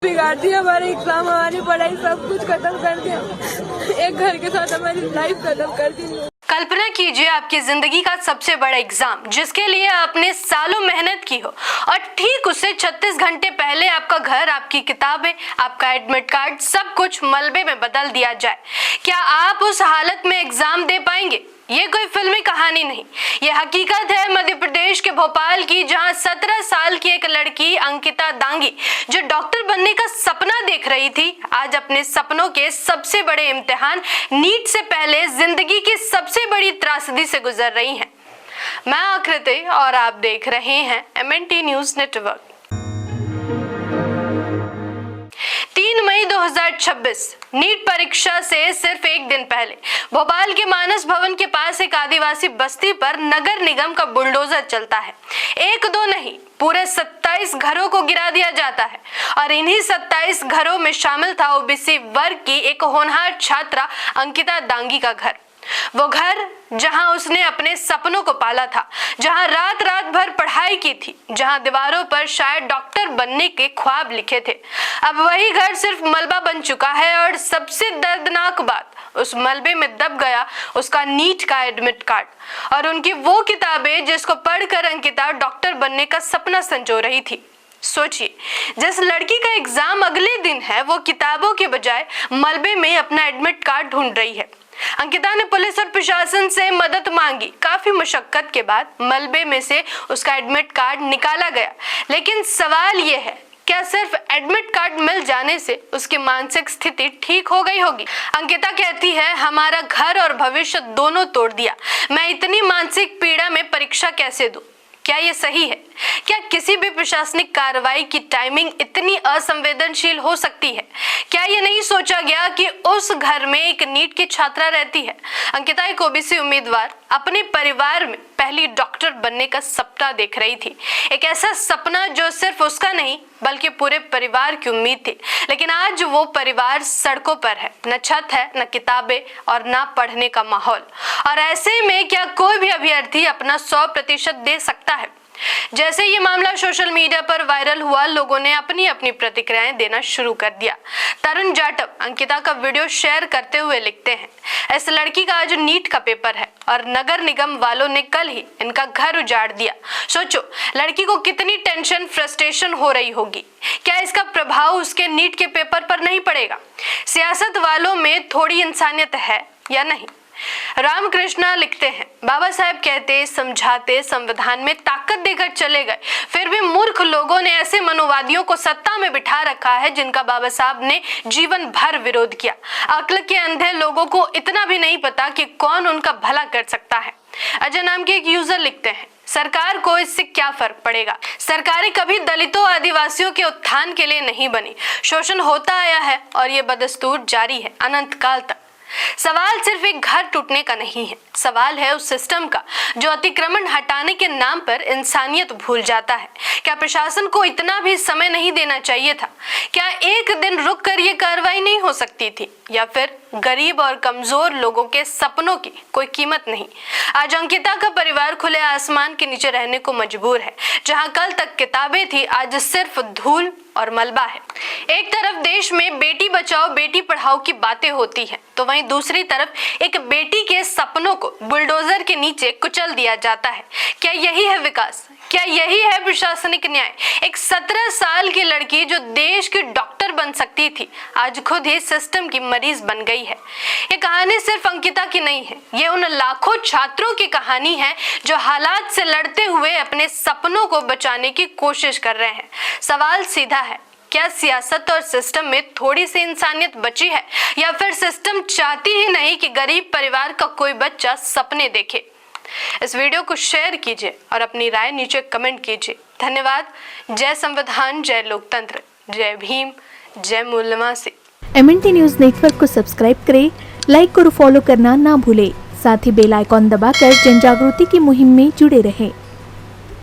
बिगाड़ दिया हमारे एग्जाम, हमारी पढ़ाई सब कुछ खत्म कर दिया। एक घर के साथ हमारी लाइफ खत्म कर दी। कल्पना कीजिए आपकी जिंदगी का सबसे बड़ा एग्जाम, जिसके लिए आपने सालों मेहनत की हो, और ठीक उससे 36 घंटे पहले आपका घर, आपकी किताबें, आपका एडमिट कार्ड, सब कुछ मलबे में बदल दिया जाए। क्या आप उस हालत में एग्जाम दे पाएंगे? ये कोई फिल्मी कहानी नहीं, ये हकीकत है मध्य प्रदेश के भोपाल की, जहां 17 साल की एक लड़की अंकिता दांगी, जो डॉक्टर बनने का सपना देख रही थी, आज अपने सपनों के सबसे बड़े इम्तिहान नीट से पहले जिंदगी की सबसे बड़ी त्रासदी से गुजर रही हैं। मैं आकृति और आप देख रहे हैं MNT न्यूज नेटवर्क। 3 मई 2026 नीट परीक्षा से सिर्फ एक दिन पहले भोपाल के मानस भवन के पास एक आदिवासी बस्ती पर नगर निगम का बुलडोजर चलता है। एक दो नहीं, पूरे 27 घरों को गिरा दिया जाता है, और इन्हीं 27 घरों में शामिल था ओबीसी वर्ग की एक होनहार छात्रा अंकिता दांगी का घर। वो घर जहां उसने अपने सपनों को पाला था, जहां रात रात भर पढ़ाई की थी, जहां दीवारों पर शायद डॉक्टर बनने के ख्वाब लिखे थे। अब वही घर सिर्फ मलबा बन चुका है, और सबसे दर्दनाक बात, उस मलबे में दब गया उसका नीट का एडमिट कार्ड और उनकी वो किताबें जिसको पढ़कर अंकिता डॉक्टर बनने का सपना संजो रही थी। सोचिए, जिस लड़की का एग्जाम अगले दिन है, वो किताबों के बजाय मलबे में अपना एडमिट कार्ड ढूंढ रही है। अंकिता ने पुलिस और प्रशासन से मदद मांगी। काफी मुशक्कत के बाद मलबे में से उसका एडमिट कार्ड निकाला गया, लेकिन सवाल ये है, क्या सिर्फ एडमिट कार्ड मिल जाने से उसकी मानसिक स्थिति ठीक हो गई होगी? अंकिता कहती है, हमारा घर और भविष्य दोनों तोड़ दिया। मैं इतनी मानसिक पीड़ा में परीक्षा कैसे दूं? क्या ये सही है? क्या किसी भी प्रशासनिक कार्रवाई की टाइमिंग इतनी असंवेदनशील हो सकती है? क्या ये नहीं सोचा गया कि उस घर में एक नीट की छात्रा रहती है? अंकिता एक ओबीसी उम्मीदवार, अपने परिवार में पहली डॉक्टर बनने का सपना देख रही थी। एक ऐसा सपना जो सिर्फ उसका नहीं बल्कि पूरे परिवार की उम्मीद थी। लेकिन आज वो परिवार सड़कों पर है, न छत है, न किताबें और न पढ़ने का माहौल। और ऐसे में क्या कोई भी अभ्यर्थी अपना 100% दे सकता है? जैसे ये मामला सोशल मीडिया पर वायरल हुआ, लोगों ने अपनी अपनी प्रतिक्रियाएं देना शुरू कर दिया। तरुण जाटव अंकिता का वीडियो शेयर करते हुए लिखते हैं, इस लड़की का आज नीट का पेपर है और नगर निगम वालों ने कल ही इनका घर उजाड़ दिया। सोचो, लड़की को कितनी टेंशन, फ्रस्ट्रेशन हो रही होगी। क्या इसका प्रभाव उसके नीट के पेपर पर नहीं पड़ेगा? सियासत वालों में थोड़ी इंसानियत है या नहीं? रामकृष्णा लिखते हैं, बाबा साहब कहते, समझाते, संविधान में ताकत देकर चले गए, फिर भी मूर्ख लोगों ने ऐसे मनोवादियों को सत्ता में बिठा रखा है जिनका बाबा साहब ने जीवन भर विरोध किया। अक्ल के अंधे लोगों को इतना भी नहीं पता कि कौन उनका भला कर सकता है। अजय नाम के एक यूजर लिखते हैं, सरकार को इससे क्या फर्क पड़ेगा? सरकारें कभी दलितों, आदिवासियों के उत्थान के लिए नहीं बनी। शोषण होता आया है और ये बदस्तूर जारी है अनंत काल तक। सवाल सिर्फ एक घर टूटने का नहीं है, सवाल है उस सिस्टम का जो अतिक्रमण हटाने के नाम पर इंसानियत भूल जाता है। क्या प्रशासन को इतना भी समय नहीं देना चाहिए था? क्या एक दिन रुक कर ये कार्रवाई नहीं हो सकती थी? या फिर गरीब और कमजोर लोगों के सपनों की कोई कीमत नहीं? आज अंकिता का परिवार खुले आसमान के नीचे रहने को मजबूर है। जहां कल तक किताबें थी, आज सिर्फ धूल और मलबा है। एक तरफ देश में बेटी बचाओ बेटी पढ़ाओ की बातें होती हैं, तो वहीं दूसरी तरफ एक बेटी के सपनों को बुलडोजर के नीचे कुचल दिया जाता है। क्या यही है विकास? क्या यही है प्रशासनिक न्याय? एक 17 साल की लड़की जो देश की डॉक्टर बन सकती थी, आज खुद ही सिस्टम की मरीज बन गई है। ये कहानी सिर्फ अंकिता की नहीं है, ये उन लाखों छात्रों की कहानी है जो हालात से लड़ते हुए अपने सपनों को बचाने की कोशिश कर रहे हैं। सवाल सीधा है, क्या सियासत और सिस्टम में थोड़ी सी इंसानियत बची है, या फिर सिस्टम चाहती ही नहीं कि गरीब परिवार का कोई बच्चा सपने देखे? इस वीडियो को शेयर कीजिए और अपनी राय नीचे कमेंट कीजिए। धन्यवाद। जय संविधान, जय लोकतंत्र, जय भीम, जय मूल्यवासी। MNT न्यूज नेटवर्क को सब्सक्राइब करें, लाइक और फॉलो करना ना भूलें। साथ ही बेल आइकॉन दबाकर जन जागृति की मुहिम में जुड़े रहें।